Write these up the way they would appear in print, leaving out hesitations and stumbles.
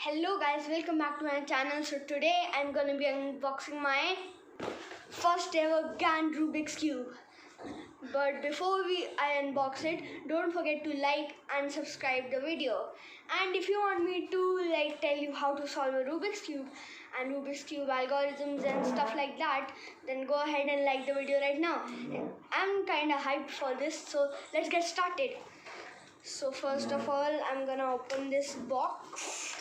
Hello guys, welcome back to my channel. So today I'm gonna be unboxing my first ever GAN Rubik's Cube. But before I unbox it, don't forget to like and subscribe the video. And if you want me to tell you how to solve a Rubik's Cube and Rubik's Cube algorithms and stuff like that, then go ahead and like the video right now. I'm kinda hyped for this, so let's get started. So first of all, I'm gonna open this box.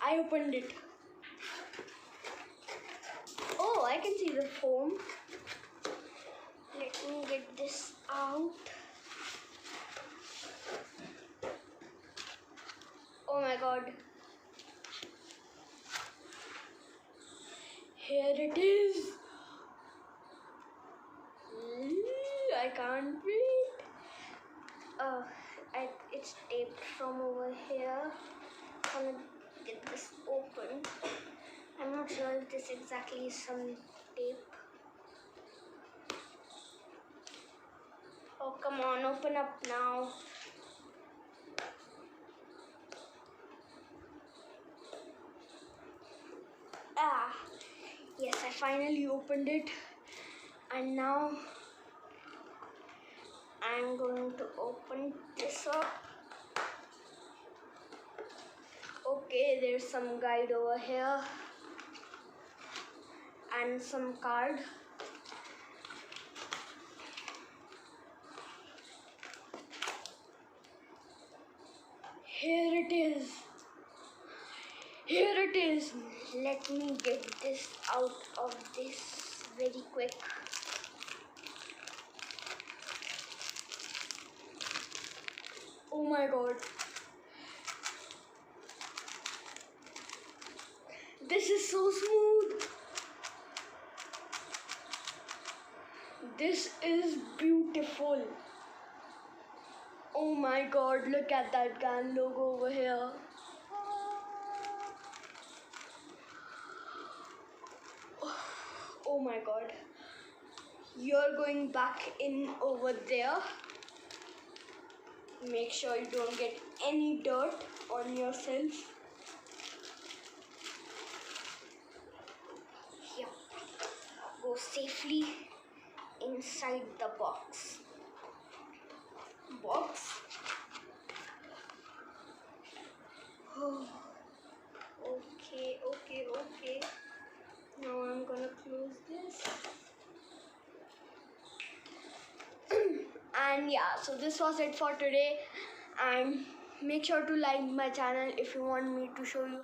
I opened it. Oh, I can see the foam. Let me get this out. Oh my god. Here it is. I can't wait. It's taped from over here. I'm gonna get this open. I'm not sure if this exactly is some tape. Oh, come on, open up now. Yes, I finally opened it. And now I'm going to open this up. Okay, there's some guide over here and some card. Here it is. Here it is. Let me get this out of this very quick. Oh my god. This is so smooth. This is beautiful. Oh my god, look at that GAN logo over here. Oh my god. You're going back in over there. Make sure you don't get any dirt on yourself. Yep. Go safely inside the box. Oh. Okay. Now I'm gonna close this. And yeah, so this was it for today. And make sure to like my channel if you want me to show you